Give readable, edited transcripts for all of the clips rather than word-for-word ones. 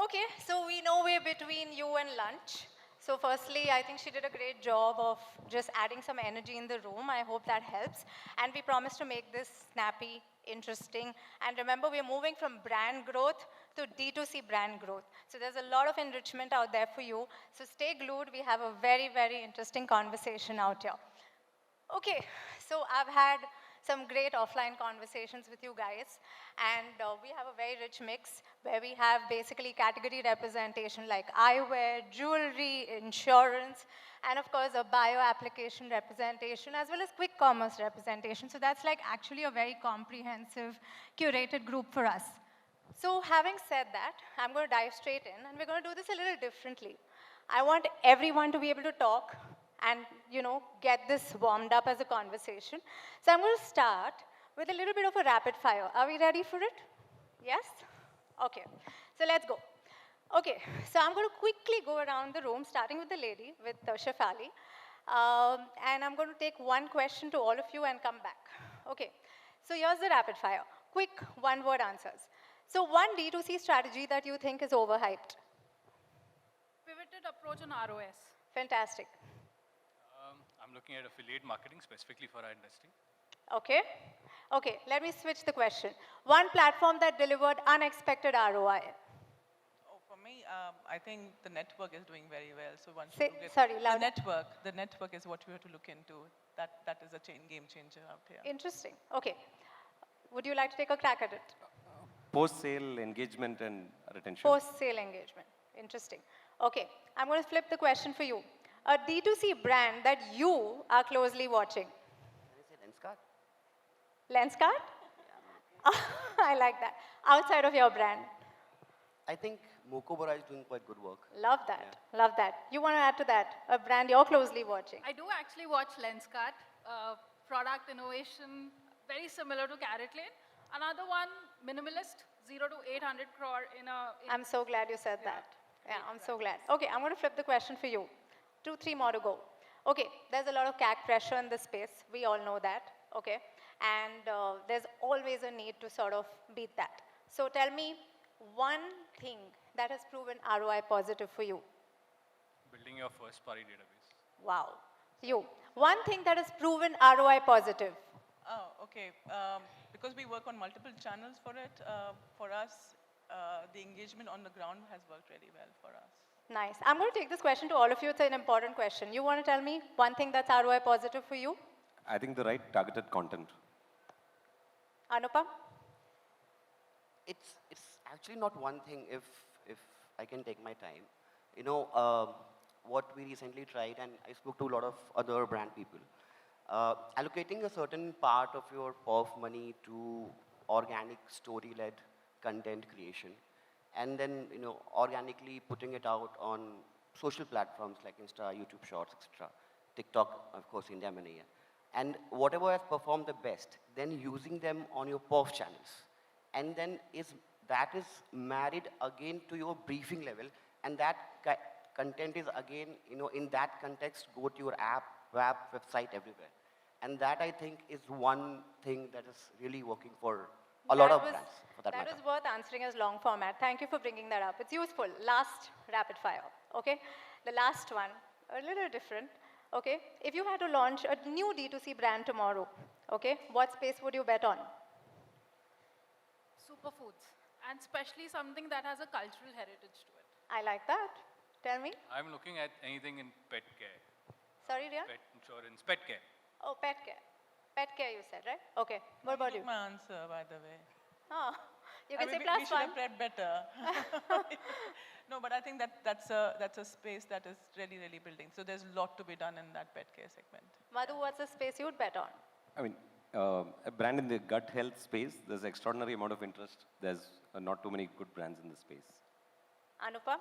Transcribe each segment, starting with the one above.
Okay, so we know we're between you and lunch. So firstly, I think she did a great job of just adding some energy in the room. I hope that helps. And we promise to make this snappy, interesting. And remember, we're moving from brand growth to D2C brand growth. So there's a lot of enrichment out there for you. So stay glued. We have a very, very interesting conversation out here. Okay, so I've had some great offline conversations with you guys, and we have a very rich mix where we have basically category representation like eyewear, jewelry, insurance, and of course a bio application representation as well as quick commerce representation. So that's like actually a very comprehensive, curated group for us. So having said that, I'm going to dive straight in, and we're going to do this a little differently. I want everyone to be able to talk and, get this warmed up as a conversation. So I'm going to start with a little bit of a rapid fire. Are we ready for it? Yes? Okay. So let's go. Okay. So I'm going to quickly go around the room, starting with the lady, with Shaifali. And I'm going to take one question to all of you and come back. Okay. So here's the rapid fire. Quick one-word answers. So one D2C strategy that you think is overhyped. Pivoted approach on ROS. Fantastic. I'm looking at affiliate marketing specifically for our industry. Okay. Okay, let me switch the question. One platform that delivered unexpected ROI. Oh, for me, I think the network is doing very well. So once Say, you look at sorry, loud. the network is what we have to look into. That is a game changer out here. Interesting. Okay. Would you like to take a crack at it? Post-sale engagement and retention. Post-sale engagement. Interesting. Okay, I'm going to flip the question for you. A D2C brand that you are closely watching. Can I say Lenskart? Lenskart? I like that. Outside of your brand. I think Mokobara is doing quite good work. Love that. Yeah. Love that. You want to add to that? A brand you're closely watching. I do actually watch Lenskart. Product innovation, very similar to CaratLane. Another one, minimalist, 0 to 800 crore in a... I'm so glad you said that. Yeah, I'm so glad. Okay, I'm going to flip the question for you. 2, 3 more to go. Okay, there's a lot of CAC pressure in this space. We all know that, okay? And there's always a need to sort of beat that. So tell me one thing that has proven ROI positive for you. Building your first party database. Wow. You. One thing that has proven ROI positive. Oh, okay. Because we work on multiple channels for it, for us, the engagement on the ground has worked really well for us. Nice. I'm going to take this question to all of you. It's an important question. You want to tell me one thing that's ROI positive for you? I think the right targeted content. Anupam? It's actually not one thing if I can take my time. You know, what we recently tried, and I spoke to a lot of other brand people, allocating a certain part of your POF money to organic story-led content creation, and then organically putting it out on social platforms like Insta, YouTube Shorts, etc., TikTok, of course, India Mania, and whatever has performed the best, then using them on your POF channels, and then that is married again to your briefing level, and that content is again, in that context, go to your app, web, website, everywhere. And that, I think, is one thing that is really working for a lot of brands, for that matter. That was worth answering as long format. Thank you for bringing that up. It's useful. Last rapid fire, okay? The last one, a little different, okay? If you had to launch a new D2C brand tomorrow, okay, what space would you bet on? Superfoods, and especially something that has a cultural heritage to it. I like that. Tell me. I'm looking at anything in pet care. Sorry, Riaan? Pet insurance, pet care. Oh, pet care. Pet care you said, right? Okay. What about you? My answer, by the way. Oh, you can say we plus should one. have read better. No, but I think that's a space that is really, really building. So there's a lot to be done in that pet care segment. Madhu, what's the space you'd bet on? I mean, a brand in the gut health space, there's extraordinary amount of interest. There's not too many good brands in the space. Anupam?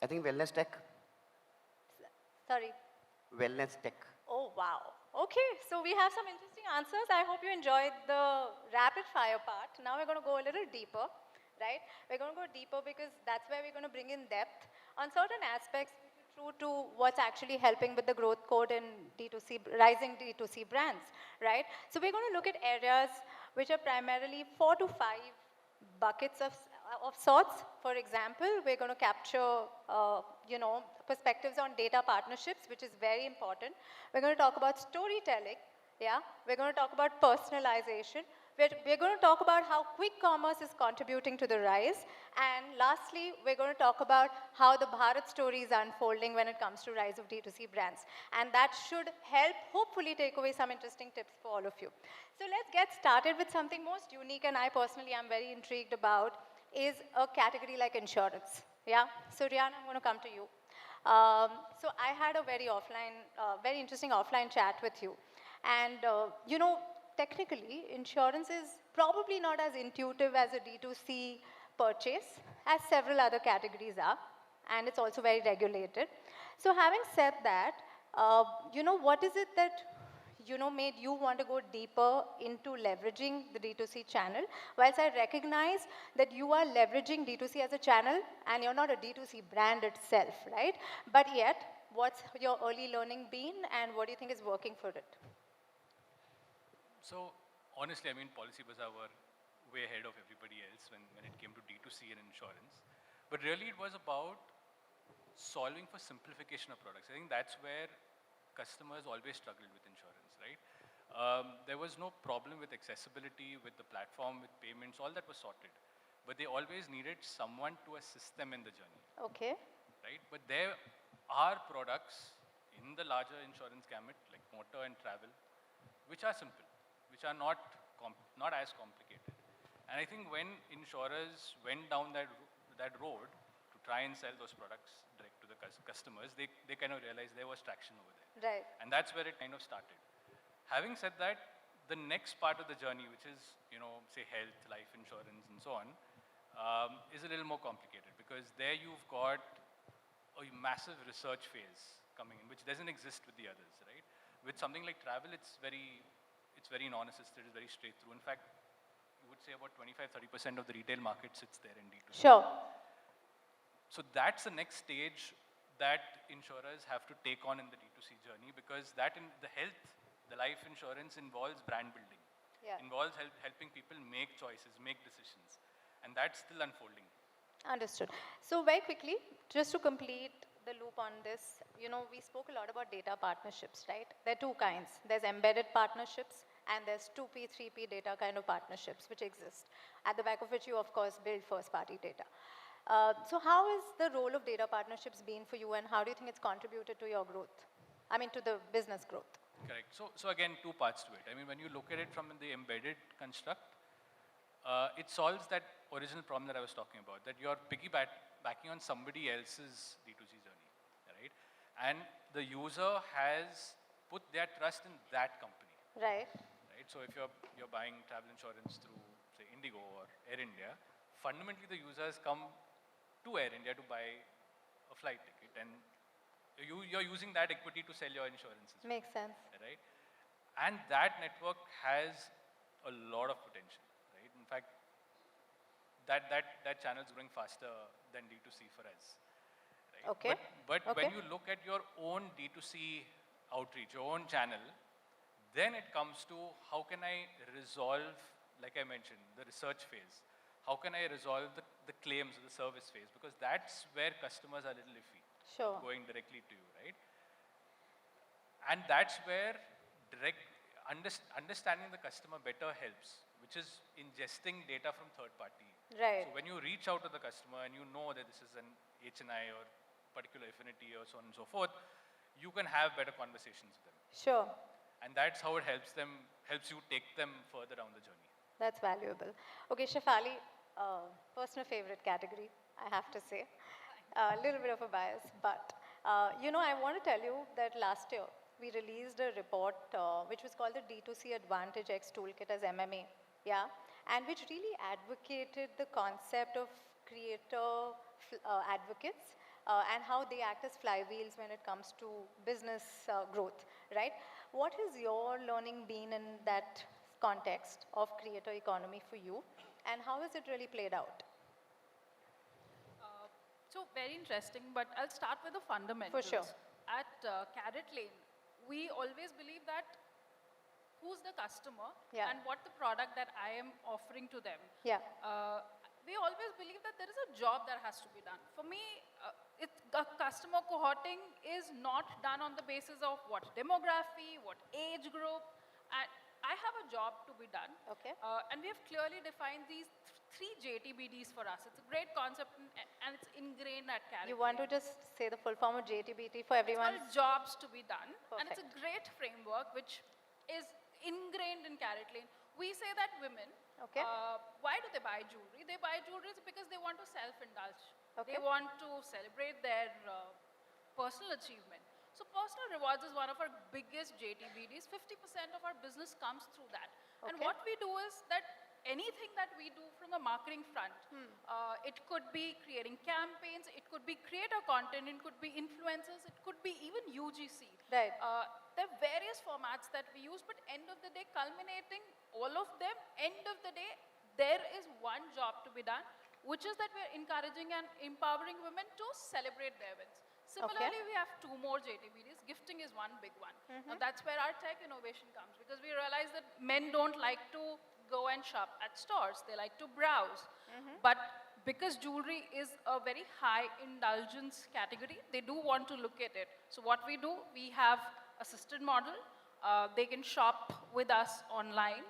I think wellness tech. Sorry. Wellness tech. Oh, wow. Okay, so we have some interesting answers. I hope you enjoyed the rapid fire part. Now we're going to go a little deeper, right? We're going to go deeper because that's where we're going to bring in depth on certain aspects true to what's actually helping with the growth code in D2C, rising D2C brands, right? So we're going to look at areas which are primarily 4 to 5 buckets of of sorts. For example, we're going to capture, perspectives on data partnerships, which is very important. We're going to talk about storytelling. Yeah, we're going to talk about personalization. We're going to talk about how quick commerce is contributing to the rise. And lastly, we're going to talk about how the Bharat story is unfolding when it comes to rise of D2C brands. And that should help, hopefully, take away some interesting tips for all of you. So let's get started with something most unique, and I personally am very intrigued about, is a category like insurance. Yeah? So Riaan, I'm going to come to you. So I had a very interesting offline chat with you. And, technically, insurance is probably not as intuitive as a D2C purchase as several other categories are. And it's also very regulated. So having said that, what is it that, made you want to go deeper into leveraging the D2C channel? Whilst I recognize that you are leveraging D2C as a channel and you're not a D2C brand itself, right? But yet, what's your early learning been and what do you think is working for it? So honestly, I mean, Policybazaar were way ahead of everybody else when it came to D2C and insurance. But really, it was about solving for simplification of products. I think that's where customers always struggled with insurance, right? There was no problem with accessibility, with the platform, with payments, all that was sorted. But they always needed someone to assist them in the journey. Okay. Right? But there are products in the larger insurance gamut, like motor and travel, which are simple, which are not as complicated. And I think when insurers went down that road to try and sell those products direct to the customers, they kind of realized there was traction over there. Right. And that's where it kind of started. Having said that, the next part of the journey, which is, say health, life insurance, and so on, is a little more complicated because there you've got a massive research phase coming in, which doesn't exist with the others, right? With something like travel, it's very non-assisted, it's very straight through. In fact, you would say about 25-30% of the retail market sits there in D2C. Sure. So that's the next stage that insurers have to take on in the D2C journey because that in the health, the life insurance involves brand building. Yeah. Involves helping people make choices, make decisions. And that's still unfolding. Understood. So very quickly, just to complete the loop on this, we spoke a lot about data partnerships, right? There are two kinds. There's embedded partnerships and there's 2P, 3P data kind of partnerships which exist, at the back of which you, of course, build first-party data. So how has the role of data partnerships been for you and how do you think it's contributed to your growth? I mean, to the business growth. Correct. So again, two parts to it. I mean, when you look at it from the embedded construct, it solves that original problem that I was talking about, that you're piggybacking on somebody else's D2C journey, right? And the user has put their trust in that company. Right. Right. So if you're buying travel insurance through, say, Indigo or Air India, fundamentally the users come to Air India to buy a flight ticket, and you're using that equity to sell your insurances. Makes sense. Right? And that network has a lot of potential, right? In fact, that channel is growing faster than D2C for us. Right? Okay. But Okay. when you look at your own D2C outreach, your own channel, then it comes to how can I resolve, like I mentioned, the research phase. How can I resolve the claims of the service phase? Because that's where customers are a little iffy. Sure. Going directly to you, right? And that's where understanding the customer better helps, which is ingesting data from third party. Right. So when you reach out to the customer and you know that this is an HNI or particular affinity or so on and so forth, you can have better conversations with them. Sure. And that's how it helps you take them further down the journey. That's valuable. Okay, Shaifali, personal favorite category, I have to say. A little bit of a bias, but I want to tell you that last year we released a report which was called the D2C Advantage X Toolkit as MMA, yeah, and which really advocated the concept of creator advocates and how they act as flywheels when it comes to business growth, right? What has your learning been in that context of creator economy for you, and how has it really played out? So very interesting, but I'll start with the fundamentals. For sure. At CaratLane, we always believe that who's the customer Yeah. and what the product that I am offering to them. Yeah. we always believe that there is a job that has to be done. For me, customer cohorting is not done on the basis of what demography, what age group. And I have a job to be done. Okay. And we have clearly defined these three JTBDs for us. It's a great concept and it's ingrained at CaratLane. You want to just say the full form of JTBT for everyone? It's called jobs to be done. And it's a Perfect. great framework which is ingrained in CaratLane. We say that women, Okay. why do they buy jewelry? They buy jewelry because they want to self-indulge. Okay. They want to celebrate their personal achievement. So personal rewards is one of our biggest JTBDs. 50% of our business comes through that. And Okay. what we do is that anything that we do from a marketing front, it could be creating campaigns, it could be creator content, it could be influencers, it could be even UGC. Right. There are various formats that we use, but end of the day, culminating all of them, end of the day, there is one job to be done, which is that we're encouraging and empowering women to celebrate their wins. Similarly, we have two more JTBDs. Gifting is one big one. Now, that's where our tech innovation comes, because we realize that men don't like to go and shop at stores. They like to browse. But because jewelry is a very high indulgence category, they do want to look at it. So what we do, we have assisted model. They can shop with us online.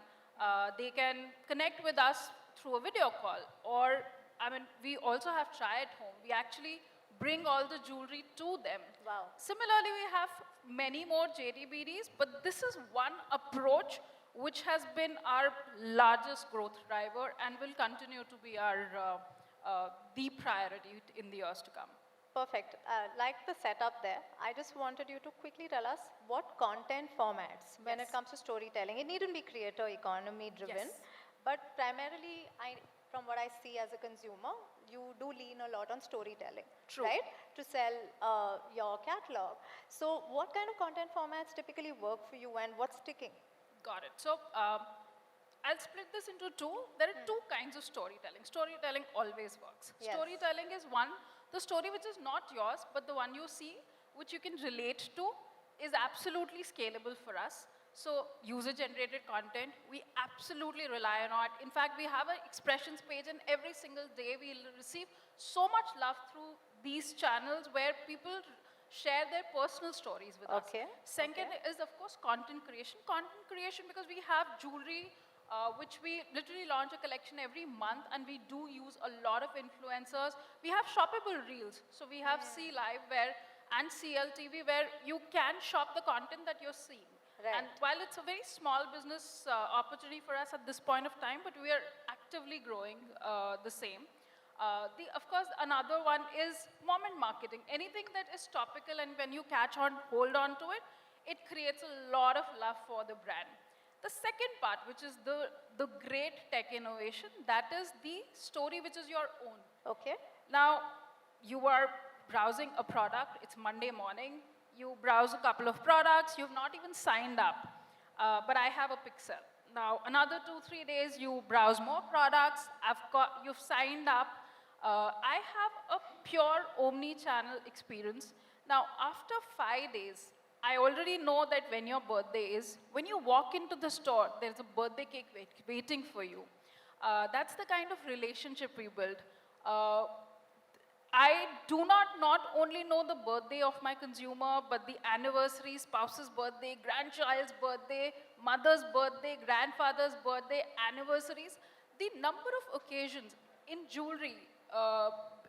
They can connect with us through a video call. Or, I mean, we also have try at home. We actually bring all the jewelry to them. Wow. Similarly, we have many more JTBDs, but this is one approach which has been our largest growth driver and will continue to be our the priority in the years to come. Perfect. Like the setup there, I just wanted you to quickly tell us what content formats, when it comes to storytelling, it needn't be creator economy driven, Yes. but primarily, from what I see as a consumer, you do lean a lot on storytelling, True. right? To sell your catalog. So what kind of content formats typically work for you and what's sticking? Got it. So I'll split this into two. There are two kinds of storytelling. Storytelling always works. Yes. Storytelling is one, the story which is not yours, but the one you see, which you can relate to, is absolutely scalable for us. So user-generated content, we absolutely rely on it. In fact, we have an expressions page, and every single day we receive so much love through these channels where people share their personal stories with us. Okay, Second is, of course, content creation. Content creation because we have jewelry, which we literally launch a collection every month, and we do use a lot of influencers. We have shoppable reels. So we have C Live and CLTV where you can shop the content that you're seeing. Right. And while it's a very small business opportunity for us at this point of time, but we are actively growing the same. Of course, another one is moment marketing. Anything that is topical and when you catch on, hold on to it, it creates a lot of love for the brand. The second part, which is the great tech innovation, that is the story which is your own. Okay. Now, you are browsing a product, it's Monday morning, you browse a couple of products, you've not even signed up, but I have a pixel. Now, another 2-3 days, you browse more products, you've signed up. I have a pure omni-channel experience. Now, after 5 days, I already know that when your birthday is, when you walk into the store, there's a birthday cake waiting for you. That's the kind of relationship we build. I do not only know the birthday of my consumer, but the anniversary, spouse's birthday, grandchild's birthday, mother's birthday, grandfather's birthday, anniversaries. The number of occasions in jewelry,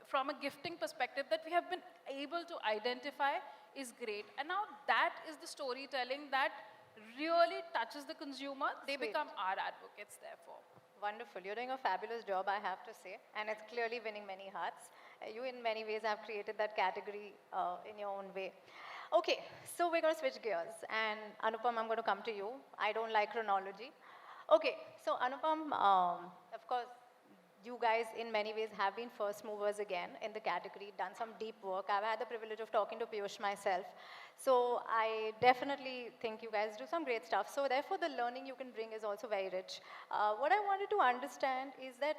from a gifting perspective, that we have been able to identify is great. And now that is the storytelling that really touches the consumer. They Sweet. become our advocates, therefore. Wonderful. You're doing a fabulous job, I have to say, and it's clearly winning many hearts. You, in many ways, have created that category in your own way. Okay, so we're going to switch gears, and Anupam, I'm going to come to you. I don't like chronology. Okay, so Anupam, of course, you guys, in many ways, have been first movers again in the category, done some deep work. I've had the privilege of talking to Piyush myself. So I definitely think you guys do some great stuff. So therefore, the learning you can bring is also very rich. What I wanted to understand is that,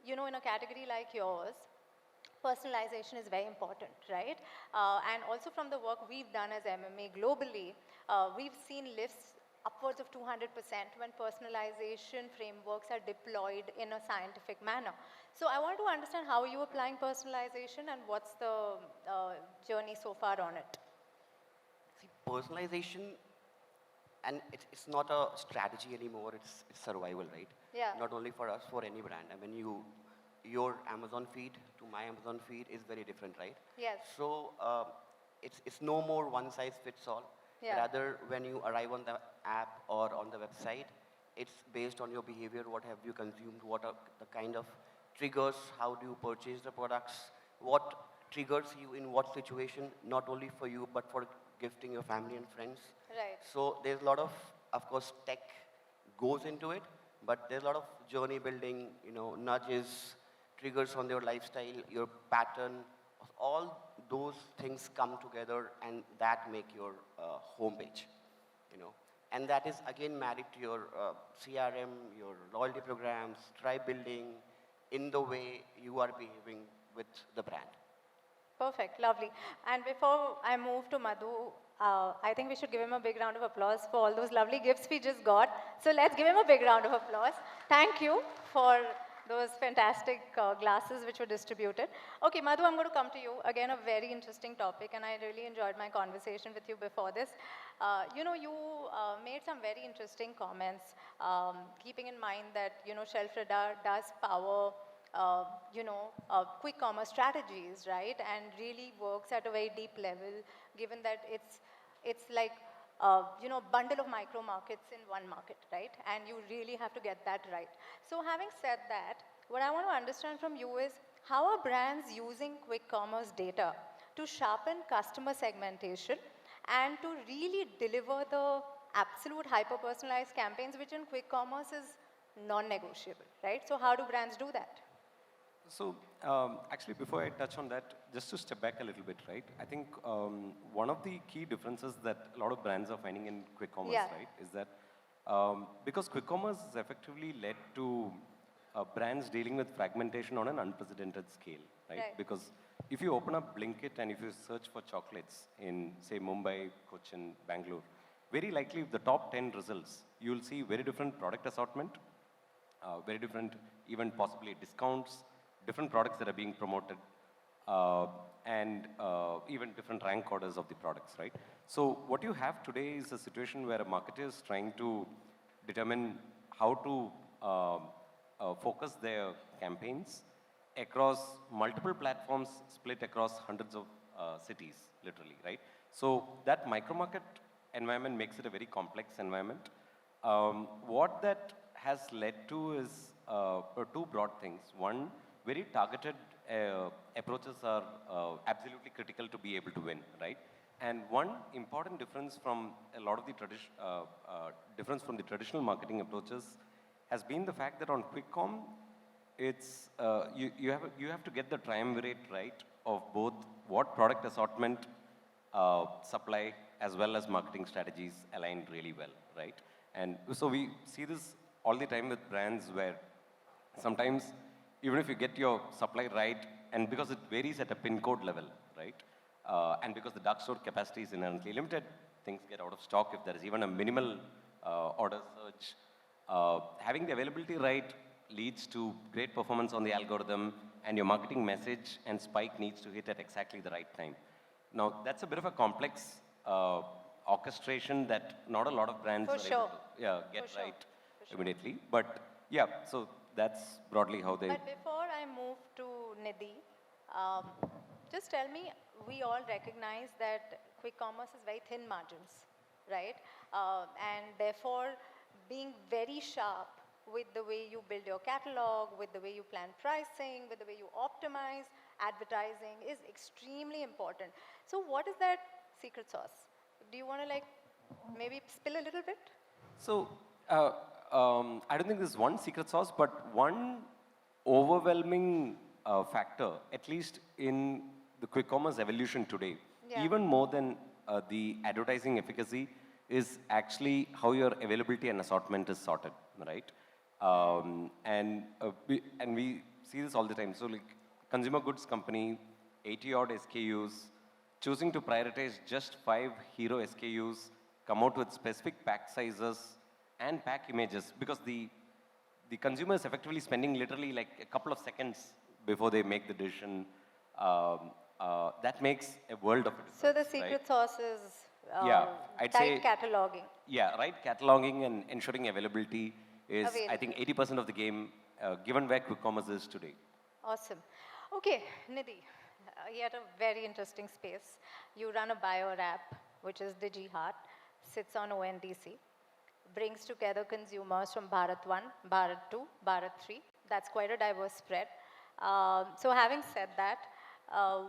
you know, in a category like yours, personalization is very important, right? And also from the work we've done as MMA globally, we've seen lifts upwards of 200% when personalization frameworks are deployed in a scientific manner. So I want to understand how you are applying personalization and what's the journey so far on it. See, personalization, and it's not a strategy anymore, it's survival, right? Yeah. Not only for us, for any brand. I mean, your Amazon feed to my Amazon feed is very different, right? Yes. So it's no more one size fits all. Yeah. Rather, when you arrive on the app or on the website, it's based on your behavior, what have you consumed, what are the kind of triggers, how do you purchase the products, what triggers you in what situation, not only for you, but for gifting your family and friends. Right. So there's a lot of course, tech goes into it, but there's a lot of journey building, nudges, triggers on your lifestyle, your pattern, all those things come together and that make your homepage, And that is again married to your CRM, your loyalty programs, tribe building, in the way you are behaving with the brand. Perfect, lovely. And before I move to Madhu, I think we should give him a big round of applause for all those lovely gifts we just got. So let's give him a big round of applause. Thank you for those fantastic glasses which were distributed. Okay, Madhu, I'm going to come to you. Again, a very interesting topic, and I really enjoyed my conversation with you before this. You made some very interesting comments, keeping in mind that, Shelf Radar does power quick commerce strategies, right? And really works at a very deep level, given that it's like, bundle of micro markets in one market, right? And you really have to get that right. So having said that, what I want to understand from you is, how are brands using quick commerce data to sharpen customer segmentation and to really deliver the absolute hyper-personalized campaigns, which in quick commerce is non-negotiable, right? So how do brands do that? So actually, before I touch on that, just to step back a little bit, right? I think one of the key differences that a lot of brands are finding in quick commerce, right, is that because quick commerce has effectively led to brands dealing with fragmentation on an unprecedented scale, right? Because if you open up Blinkit and if you search for chocolates in, say, Mumbai, Cochin, Bangalore, very likely the top 10 results, you'll see very different product assortment, very different, even possibly discounts, different products that are being promoted, and even different rank orders of the products, right? So what you have today is a situation where a marketer is trying to determine how to focus their campaigns across multiple platforms split across hundreds of cities, literally, right? So that micro-market environment makes it a very complex environment. What that has led to is two broad things. One, very targeted approaches are absolutely critical to be able to win, right? And one important difference from a lot of the traditional marketing approaches has been the fact that on quick com, it's you have to get the triumvirate right of both what product assortment, supply, as well as marketing strategies aligned really well, right? And so we see this all the time with brands where sometimes even if you get your supply right, and because it varies at a pin code level, right? And because the dark store capacity is inherently limited, things get out of stock if there is even a minimal order surge. Having the availability right leads to great performance on the algorithm, and your marketing message and spike needs to hit at exactly the right time. Now, that's a bit of a complex orchestration that not a lot of brands are able to get right immediately. But yeah, so that's broadly how they... But before I move to Nidhi, just tell me, we all recognize that quick commerce is very thin margins, right? And therefore, being very sharp with the way you build your catalog, with the way you plan pricing, with the way you optimize advertising is extremely important. So what is that secret sauce? Do you want to maybe spill a little bit? So I don't think there's one secret sauce, but one overwhelming factor, at least in the quick commerce evolution today, even more than the advertising efficacy, is actually how your availability and assortment is sorted, right? And we see this all the time. So like consumer goods company, 80 odd SKUs, choosing to prioritize just 5 hero SKUs come out with specific pack sizes and pack images, because the consumer is effectively spending literally like a couple of seconds before they make the decision. That makes a world of a difference. So the secret sauce is Yeah, I'd tight say- cataloging. Yeah, right. Cataloging and ensuring availability is, I think, 80% of the game, given where quick commerce is today. Awesome. Okay, Nidhi, yet a very interesting space. You run a bio app, which is DigiHaat, sits on ONDC, brings together consumers from Bharat 1, Bharat 2, Bharat 3. That's quite a diverse spread. So having said that,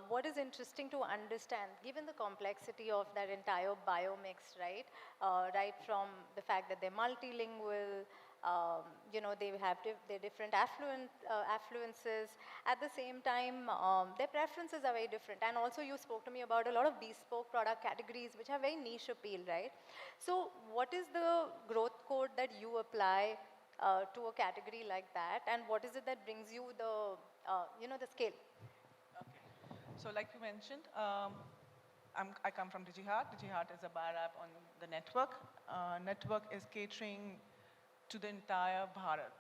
what is interesting to understand, given the complexity of that entire biomix, right? Right from the fact that they're multilingual, you know, they have their different affluences. At the same time, their preferences are very different. And also you spoke to me about a lot of bespoke product categories which have very niche appeal, right? So what is the growth code that you apply to a category like that? And what is it that brings you the, you know, the scale? Okay. So like you mentioned, I come from DigiHaat. DigiHaat is a buyer app on the network. Network is catering to the entire Bharat.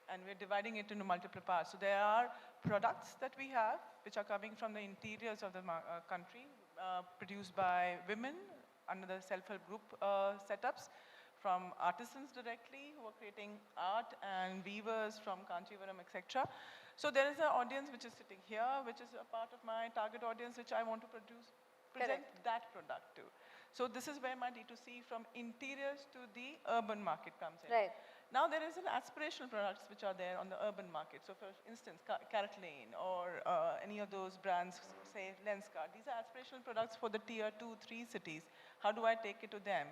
And we're dividing it into multiple parts. So there are products that we have, which are coming from the interiors of the country, produced by women under the self-help group setups, from artisans directly who are creating art, and weavers from Kanchivaram, etc. So there is an audience which is sitting here, which is a part of my target audience, which I want to present that product to. So this is where my D2C from interiors to the urban market comes in. Right. Now there is an aspirational products which are there on the urban market. So for instance, CaratLane or any of those brands, say Lenskart, these are aspirational products for the tier 2, 3 cities. How do I take it to them?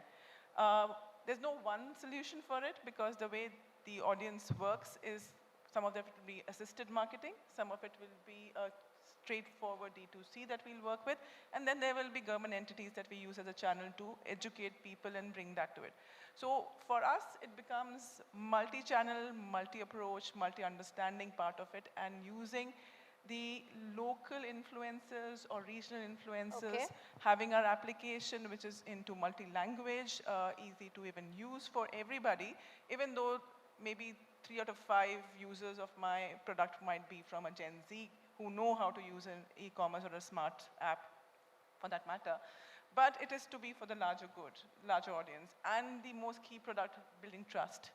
There's no one solution for it, because the way the audience works is some of it will be assisted marketing, some of it will be a straightforward D2C that we'll work with, and then there will be government entities that we use as a channel to educate people and bring that to it. So for us, it becomes multi-channel, multi-approach, multi-understanding part of it, and using the local influencers or regional influencers, having our application which is into multi-language, easy to even use for everybody, even though maybe 3 out of 5 users of my product might be from a Gen Z who know how to use an e-commerce or a smart app for that matter. But it is to be for the larger good, larger audience. And the most key product, building trust.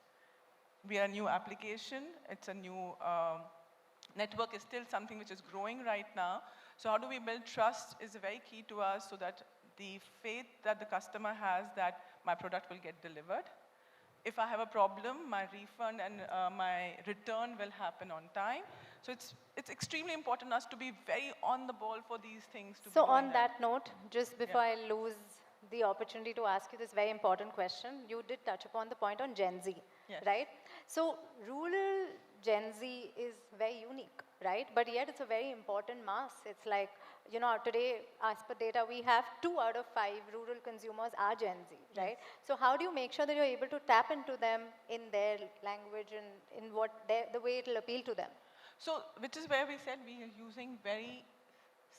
We are a new application. It's a new network is still something which is growing right now. So how do we build trust is very key to us, so that the faith that the customer has that my product will get delivered. If I have a problem, my refund and my return will happen on time. So it's extremely important us to be very on the ball for these things. To So be doing on that note, just before I lose the opportunity to ask you this very important question, you did touch upon the point on Gen Z, right? So rural Gen Z is very unique, right? But yet it's a very important mass. It's like, you know, today, as per data, we have 2 out of 5 rural consumers are Gen Z, right? So how do you make sure that you're able to tap into them in their language and in what the way it'll appeal to them? So, which is where we said we are using very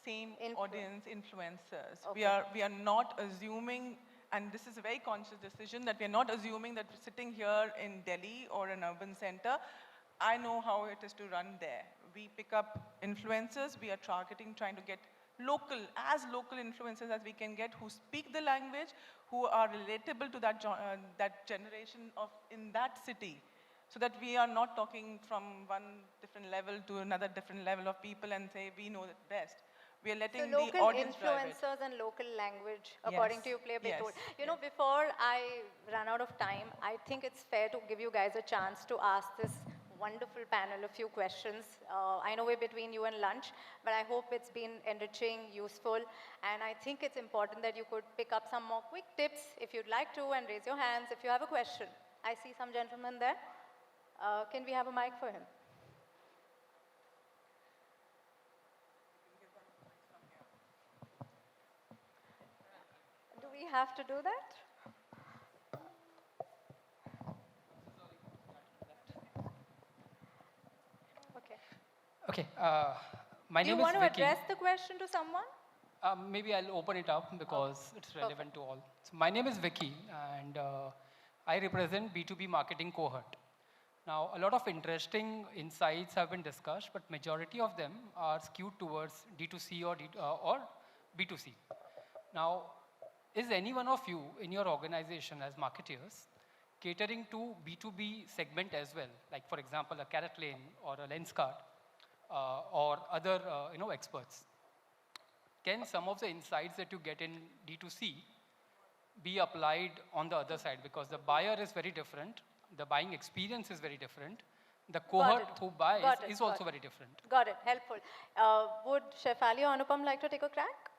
same audience influencers. We are not assuming, and this is a very conscious decision, that we are not assuming that sitting here in Delhi or an urban center, I know how it is to run there. We pick up influencers, we are targeting, trying to get local influencers as we can get, who speak the language, who are relatable to that generation of in that city. So that we are not talking from one different level to another different level of people and say we know it best. We are letting the audience drive it. So local influencers and local language, according to you, play a big role. You know, before I run out of time, I think it's fair to give you guys a chance to ask this wonderful panel a few questions. I know we're between you and lunch, but I hope it's been enriching, useful, and I think it's important that you could pick up some more quick tips if you'd like to, and raise your hands if you have a question. I see some gentlemen there. Can we have a mic for him? Do we have to do that? Okay. Okay. My Do you name is want to Vicky. address the question to someone? Maybe I'll open it up because it's relevant to all. So my name is Vicky, and I represent B2B marketing cohort. Now, a lot of interesting insights have been discussed, but majority of them are skewed towards D2C or B2C. Now, is any one of you in your organization as marketeers catering to B2B segment as well? Like, for example, a CaratLane or a Lenskart or other experts. Can some of the insights that you get in D2C be applied on the other side? Because the buyer is very different, the buying experience is very different, the cohort who buys is also very different. Got it, helpful. Would Shaifali or Anupam like to take a crack?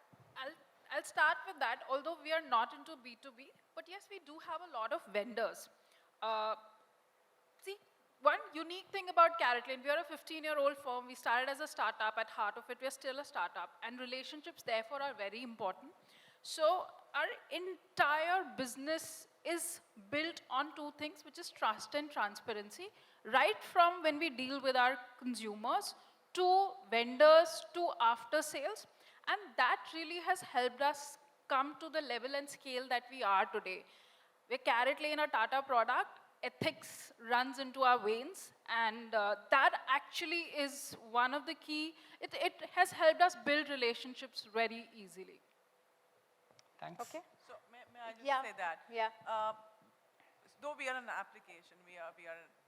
I'll start with that, although we are not into B2B, but yes, we do have a lot of vendors. See, one unique thing about CaratLane, we are a 15-year-old firm. We started as a startup. At heart of it, we're still a startup. And relationships, therefore, are very important. So our entire business is built on two things, which is trust and transparency, right from when we deal with our consumers to vendors to after sales. And that really has helped us come to the level and scale that we are today. We're CaratLane, a TATA product. Ethics runs into our veins, and that actually is one of the key. It has helped us build relationships very easily. Thanks. Okay. So may I just Yeah. say that? Yeah. Though we are an application, we are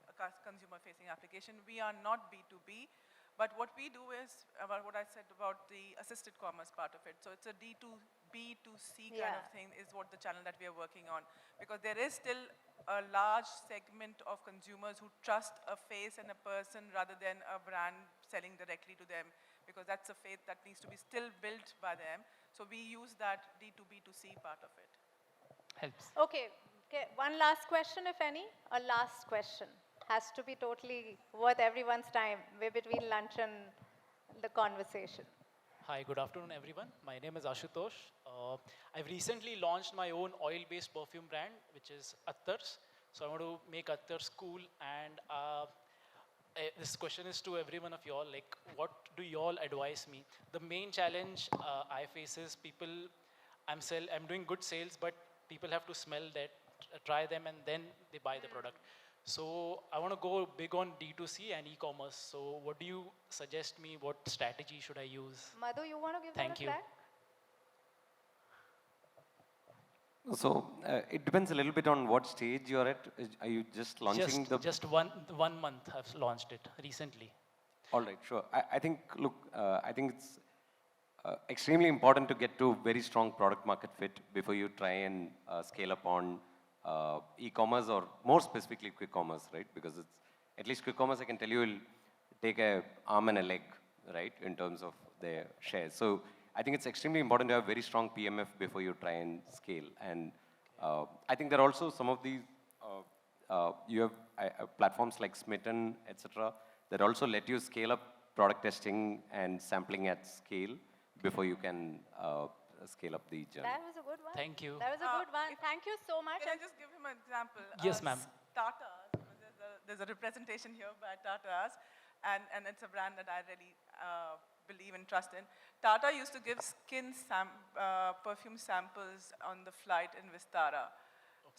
a consumer-facing application, we are not B2B. But what we do is, about what I said about the assisted commerce part of it. So it's a B2C kind of thing is what the channel that we are working on. Because there is still a large segment of consumers who trust a face and a person rather than a brand selling directly to them. Because that's a faith that needs to be still built by them. So we use that D2B2C part of it. Helps. Okay, one last question, if any. A last question. Has to be totally worth everyone's time. We're between lunch and the conversation. Hi, good afternoon, everyone. My name is Ashutosh. I've recently launched my own oil-based perfume brand, which is Attars. So I want to make Attars cool. And this question is to every one of y'all. Like, what do y'all advise me? The main challenge I face is people. I'm doing good sales, but people have to smell that, try them, and then they buy the product. So I want to go big on D2C and e-commerce. So what do you suggest me? What strategy should I use? Madhu, you want to give Thank that a you. crack? So it depends a little bit on what stage you're at. Are you just launching Just one month I've launched it recently. All right, sure. I think, look, I think it's extremely important to get to very strong product market fit before you try and scale up on e-commerce or more specifically quick commerce, right? Because it's, at least quick commerce, I can tell you, will take an arm and a leg, right, in terms of their shares. So I think it's extremely important to have very strong PMF before you try and scale. And I think there are also some of these, you have platforms like Smitten, etc., that also let you scale up product testing and sampling at scale before you can scale up the journey. That was a good one. Thank you. That was a good one. Thank you so much. Can I just give him an example? Yes, ma'am. TATA, there's a representation here by TATA's, and it's a brand that I really believe and trust in. TATA used to give perfume samples on the flight in Vistara.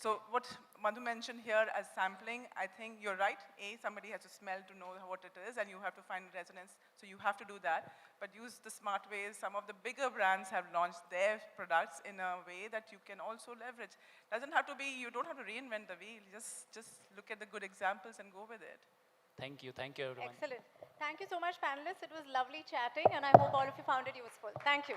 So what Madhu mentioned here as sampling, I think you're right. Somebody has to smell to know what it is, and you have to find resonance. So you have to do that. But use the smart ways. Some of the bigger brands have launched their products in a way that you can also leverage. Doesn't have to be, you don't have to reinvent the wheel. Just look at the good examples and go with it. Thank you, everyone. Excellent. Thank you so much, panelists. It was lovely chatting, and I hope all of you found it useful. Thank you.